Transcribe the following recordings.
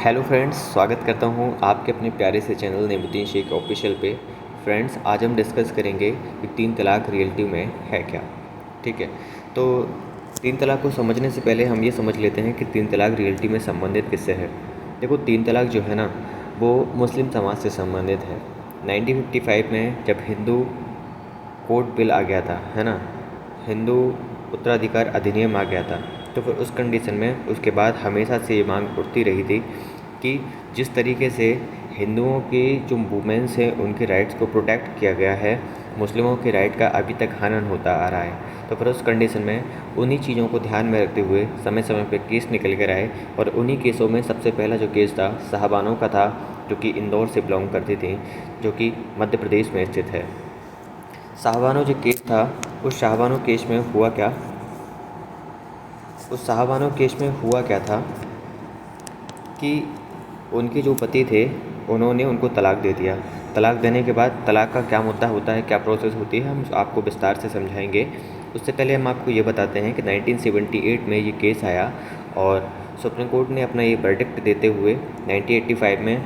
Hello friends, स्वागत करता हूं आपके अपने प्यारे से चैनल नेमुद्दीन शेख ऑफिशियल पे। फ्रेंड्स, आज हम डिस्कस करेंगे कि तीन तलाक रियलिटी में है क्या। ठीक है, तो तीन तलाक को समझने से पहले हम ये समझ लेते हैं कि तीन तलाक रियलिटी में संबंधित किससे है। देखो, तीन तलाक जो है ना, वो मुस्लिम समाज से संबंधित है। 1955 में जब हिंदू कोड बिल आ गया था, है ना, हिंदू उत्तराधिकार अधिनियम आ गया था, तो फिर उस कंडीशन में उसके बाद हमेशा से ये मांग उठती रही थी कि जिस तरीके से हिंदुओं की जो वुमेन्स हैं उनके राइट्स को प्रोटेक्ट किया गया है, मुस्लिमों के राइट का अभी तक हनन होता आ रहा है। तो फिर उस कंडीशन में उन्हीं चीज़ों को ध्यान में रखते हुए समय समय पे केस निकल कर आए, और उन्हीं केसों में सबसे पहला जो केस था साहबानों का था, जो कि इंदौर से बिलोंग करती थी, जो कि मध्य प्रदेश में स्थित है। साहबानो जो केस था, उस शाहबानो केस में हुआ क्या, उस साहबानो केस में हुआ क्या था कि उनके जो पति थे उन्होंने उनको तलाक दे दिया। तलाक देने के बाद तलाक का क्या मुद्दा होता है, क्या प्रोसेस होती है, हम आपको विस्तार से समझाएंगे। उससे पहले हम आपको ये बताते हैं कि 1978 में ये केस आया, और सुप्रीम कोर्ट ने अपना ये वर्डिक्ट देते हुए 1985 में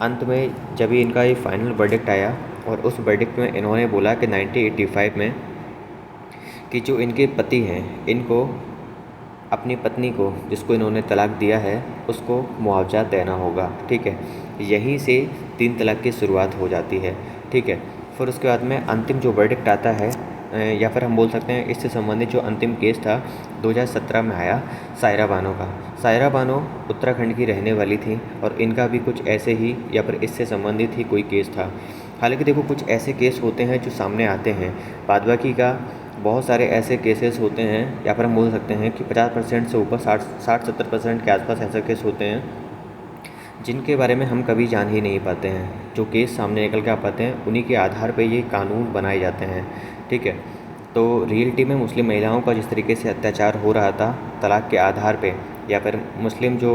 अंत में जब ही इनका ये फाइनल वर्डिक्ट आया, और उस वर्डिक्ट में इन्होंने बोला कि 1985 में कि जो इनके पति हैं, इनको अपनी पत्नी को, जिसको इन्होंने तलाक दिया है, उसको मुआवजा देना होगा। ठीक है, यहीं से तीन तलाक की शुरुआत हो जाती है। ठीक है, फिर उसके बाद में अंतिम जो वर्डिक्ट आता है, या फिर हम बोल सकते हैं इससे संबंधित जो अंतिम केस था 2017 में आया सायरा बानो का। सायरा बानो उत्तराखंड की रहने वाली थी, और इनका भी कुछ ऐसे ही या फिर इससे संबंधित ही कोई केस था। हालांकि देखो, कुछ ऐसे केस होते हैं जो सामने आते हैं, बाद बाकी का बहुत सारे ऐसे केसेस होते हैं, या फिर हम बोल सकते हैं कि 50% से ऊपर 60-70% के आसपास ऐसे केस होते हैं जिनके बारे में हम कभी जान ही नहीं पाते हैं। जो केस सामने निकल के आ पाते हैं, उन्हीं के आधार पे ये कानून बनाए जाते हैं। ठीक है, तो रियलिटी में मुस्लिम महिलाओं का जिस तरीके से अत्याचार हो रहा था तलाक के आधार पे, या फिर मुस्लिम जो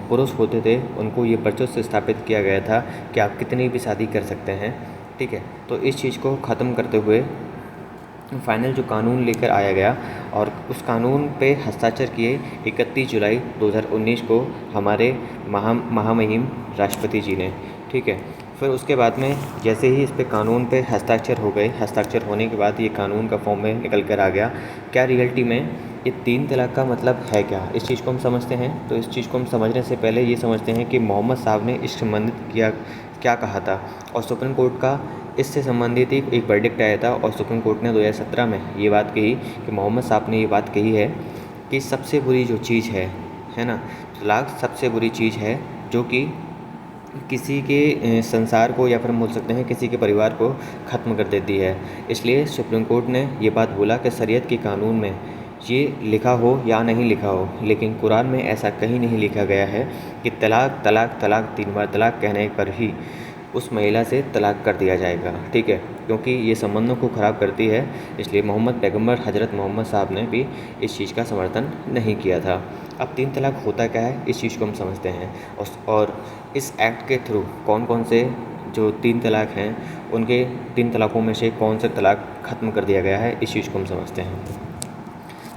पुरुष होते थे उनको ये वर्चस्व स्थापित किया गया था कि आप कितनी भी शादी कर सकते हैं। ठीक है, तो इस चीज़ को ख़त्म करते हुए फाइनल जो कानून लेकर आया गया, और उस कानून पे हस्ताक्षर किए 31 जुलाई 2019 को हमारे महामहिम राष्ट्रपति जी ने। ठीक है, फिर उसके बाद में जैसे ही इस पे कानून पे हस्ताक्षर हो गए, हस्ताक्षर होने के बाद ये कानून का फॉर्म में निकल कर आ गया। क्या रियलिटी में ये तीन तलाक का मतलब है क्या, इस चीज़ को हम समझते हैं। तो इस चीज़ को हम समझने से पहले ये समझते हैं कि मोहम्मद साहब ने इस संबंधित क्या कहा था, और सुप्रीम कोर्ट का इससे संबंधित एक वर्डिक्ट आया था, और सुप्रीम कोर्ट ने 2017 में ये बात कही कि मोहम्मद साहब ने ये बात कही है कि सबसे बुरी जो चीज़ है ना, तलाक सबसे बुरी चीज़ है जो कि किसी के संसार को, या फिर हम बोल सकते हैं किसी के परिवार को ख़त्म कर देती है। इसलिए सुप्रीम कोर्ट ने ये बात बोला कि शरीयत के कानून में ये लिखा हो या नहीं लिखा हो, लेकिन कुरान में ऐसा कहीं नहीं लिखा गया है कि तलाक तलाक तलाक 3 बार तलाक कहने पर ही उस महिला से तलाक कर दिया जाएगा। ठीक है, क्योंकि ये संबंधों को ख़राब करती है, इसलिए मोहम्मद पैगंबर हज़रत मोहम्मद साहब ने भी इस चीज़ का समर्थन नहीं किया था। अब तीन तलाक होता क्या है, इस चीज़ को हम समझते हैं, और इस एक्ट के थ्रू कौन कौन से जो तीन तलाक हैं, उनके तीन तलाक़ों में से कौन सा तलाक ख़त्म कर दिया गया है, इस चीज़ को हम समझते हैं।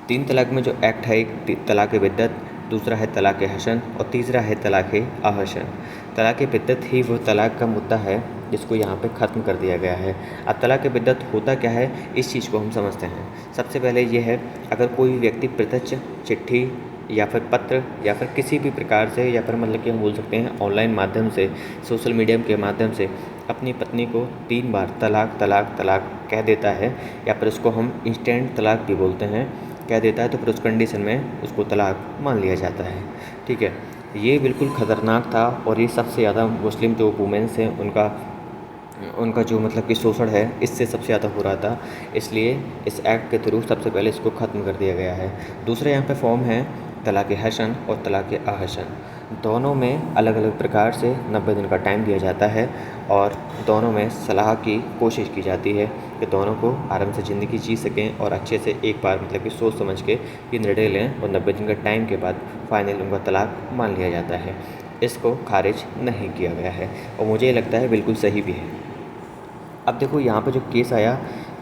तीन तलाक में जो एक्ट है, एक तलाक़ बिद्दत, दूसरा है तलाक़ हसन, और तीसरा है तलाक़ आहसन। तलाक़ बिद्दत ही वो तलाक़ का मुद्दा है जिसको यहाँ पे ख़त्म कर दिया गया है। अब तलाक़ बिद्दत होता क्या है, इस चीज़ को हम समझते हैं। सबसे पहले ये है, अगर कोई व्यक्ति प्रत्यक्ष चिट्ठी या फिर पत्र या फिर किसी भी प्रकार से, या फिर मतलब कि हम बोल सकते हैं ऑनलाइन माध्यम से, सोशल मीडिया के माध्यम से अपनी पत्नी को 3 बार तलाक तलाक तलाक कह देता है, या फिर उसको हम इंस्टेंट तलाक भी बोलते हैं, कह देता है, तो फिर उस कंडीशन में उसको तलाक मान लिया जाता है। ठीक है, ये बिल्कुल ख़तरनाक था, और ये सबसे ज़्यादा मुस्लिम जो वुमेन्स हैं उनका जो मतलब कि शोषण है, इससे सबसे ज़्यादा हो रहा था। इसलिए इस एक्ट के थ्रू सबसे पहले इसको ख़त्म कर दिया गया है। दूसरा यहाँ पे फॉर्म है तलाक़ हसन और तलाक़ आहसन। दोनों में अलग अलग प्रकार से 90 दिन का टाइम दिया जाता है, और दोनों में सलाह की कोशिश की जाती है कि दोनों को आराम से ज़िंदगी जी सकें, और अच्छे से एक बार मतलब कि सोच समझ के ये निर्णय लें, और 90 दिन का टाइम के बाद फाइनल उनका तलाक मान लिया जाता है। इसको खारिज नहीं किया गया है, और मुझे ये लगता है बिल्कुल सही भी है। अब देखो, यहाँ पर जो केस आया,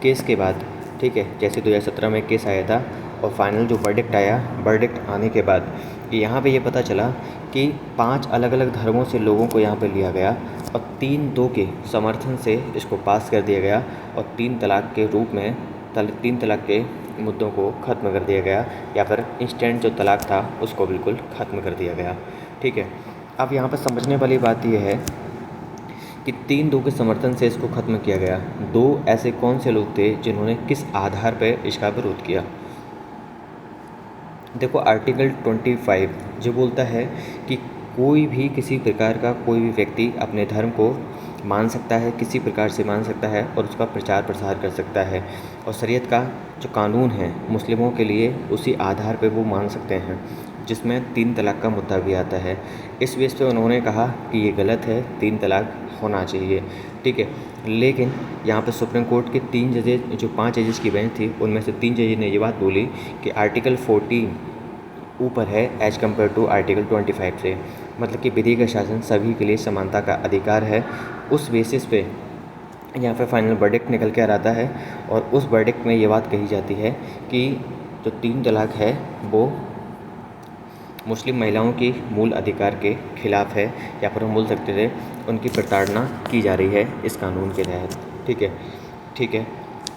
केस के बाद, ठीक है, जैसे 2017 में केस आया था, और फाइनल जो वर्डिक्ट आया, वर्डिक्ट आने के बाद यहाँ पे ये पता चला कि 5 अलग अलग धर्मों से लोगों को यहाँ पे लिया गया और 3-2 के समर्थन से इसको पास कर दिया गया और 3 तलाक के रूप में 3 तलाक के मुद्दों को ख़त्म कर दिया गया, या फिर इंस्टेंट जो तलाक था उसको बिल्कुल ख़त्म कर दिया गया। ठीक है, अब यहाँ पर समझने वाली बात यह है कि 3-2 के समर्थन से इसको ख़त्म किया गया। 2 ऐसे कौन से लोग थे जिन्होंने किस आधार पर इसका विरोध किया? देखो, आर्टिकल 25 जो बोलता है कि कोई भी किसी प्रकार का कोई भी व्यक्ति अपने धर्म को मान सकता है, किसी प्रकार से मान सकता है और उसका प्रचार प्रसार कर सकता है, और शरीयत का जो कानून है मुस्लिमों के लिए उसी आधार पे वो मान सकते हैं, जिसमें 3 तलाक का मुद्दा भी आता है। इस बेस पे उन्होंने कहा कि ये गलत है, 3 तलाक होना चाहिए। ठीक है, लेकिन यहाँ पे सुप्रीम कोर्ट के 3 जजेस, जो 5 जजेस की बेंच थी, उनमें से 3 जजेस ने ये बात बोली कि आर्टिकल 14 ऊपर है एज़ कम्पेयर टू आर्टिकल 25 से, मतलब कि विधि का शासन सभी के लिए समानता का अधिकार है। उस बेसिस पे यहाँ पे फाइनल वर्डिक्ट निकल कर आता है और उस वर्डिक्ट में ये बात कही जाती है कि जो 3 तलाक है वो मुस्लिम महिलाओं की मूल अधिकार के खिलाफ़ है, या फिर हम बोल सकते थे उनकी प्रताड़ना की जा रही है इस कानून के तहत। ठीक है,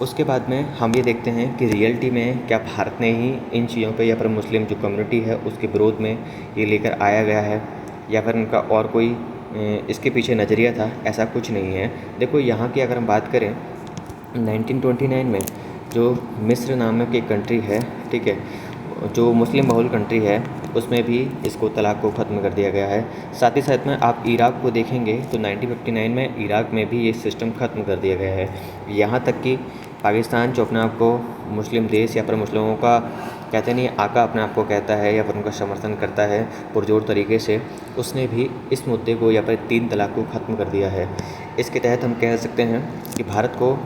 उसके बाद में हम ये देखते हैं कि रियलिटी में क्या भारत ने ही इन चीज़ों पे, या फिर मुस्लिम जो कम्युनिटी है उसके विरोध में ये लेकर आया गया है, या फिर उनका और कोई इसके पीछे नज़रिया था? ऐसा कुछ नहीं है। देखो, यहाँ की अगर हम बात करें 1929 में जो मिस्र नामक एक कंट्री है, ठीक है, जो मुस्लिम बहुल कंट्री है, उसमें भी इसको तलाक को ख़त्म कर दिया गया है। साथ ही साथ में आप इराक़ को देखेंगे तो 1959 में इराक़ में भी ये सिस्टम ख़त्म कर दिया गया है। यहाँ तक कि पाकिस्तान जो अपने आप को मुस्लिम देश या फिर मुस्लिमों का कहते नहीं आका अपने आप को कहता है या फिर उनका समर्थन करता है पुरजोर तरीके से, उसने भी इस मुद्दे को या फिर 3 तलाक को ख़त्म कर दिया है। इसके तहत हम कह सकते हैं कि भारत को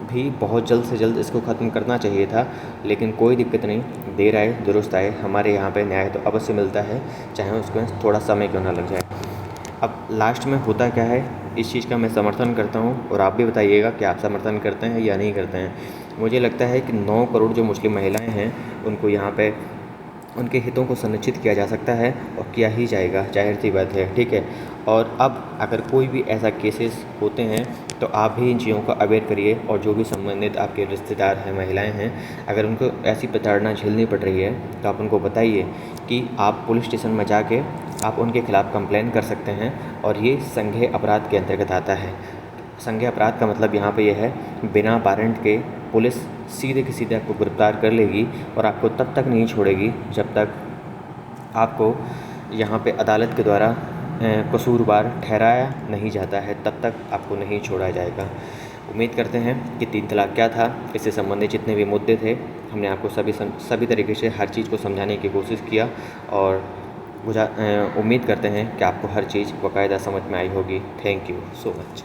भी बहुत जल्द से जल्द इसको ख़त्म करना चाहिए था, लेकिन कोई दिक्कत नहीं, देर आए दुरुस्त आए। हमारे यहाँ पे न्याय तो अवश्य मिलता है, चाहे उसको थोड़ा समय क्यों ना लग जाए। अब लास्ट में होता क्या है, इस चीज़ का मैं समर्थन करता हूँ और आप भी बताइएगा कि आप समर्थन करते हैं या नहीं करते हैं। मुझे लगता है कि 9 करोड़ जो मुस्लिम महिलाएँ हैं उनको यहाँ पे उनके हितों को सुनिश्चित किया जा सकता है और किया ही जाएगा, जाहिर सी बात है। ठीक है, और अब अगर कोई भी ऐसा केसेस होते हैं तो आप भी इन चीज़ों को अवेयर करिए, और जो भी संबंधित आपके रिश्तेदार हैं, महिलाएं हैं, अगर उनको ऐसी प्रताड़ना झेलनी पड़ रही है तो आप उनको बताइए कि आप पुलिस स्टेशन में जाके आप उनके खिलाफ़ कंप्लेन कर सकते हैं, और ये संज्ञेय अपराध के अंतर्गत आता है। संज्ञेय अपराध का मतलब यहाँ पे यह है, बिना वारंट के पुलिस सीधे के सीधे आपको गिरफ्तार कर लेगी और आपको तब तक नहीं छोड़ेगी जब तक आपको यहाँ पे अदालत के द्वारा कसूरवार ठहराया नहीं जाता है, तब तक आपको नहीं छोड़ा जाएगा। उम्मीद करते हैं कि 3 तलाक क्या था, इससे संबंधित जितने भी मुद्दे थे हमने आपको सभी तरीके से हर चीज़ को समझाने की कोशिश किया, और उम्मीद करते हैं कि आपको हर चीज़ बाकायदा समझ में आई होगी। Thank you so much.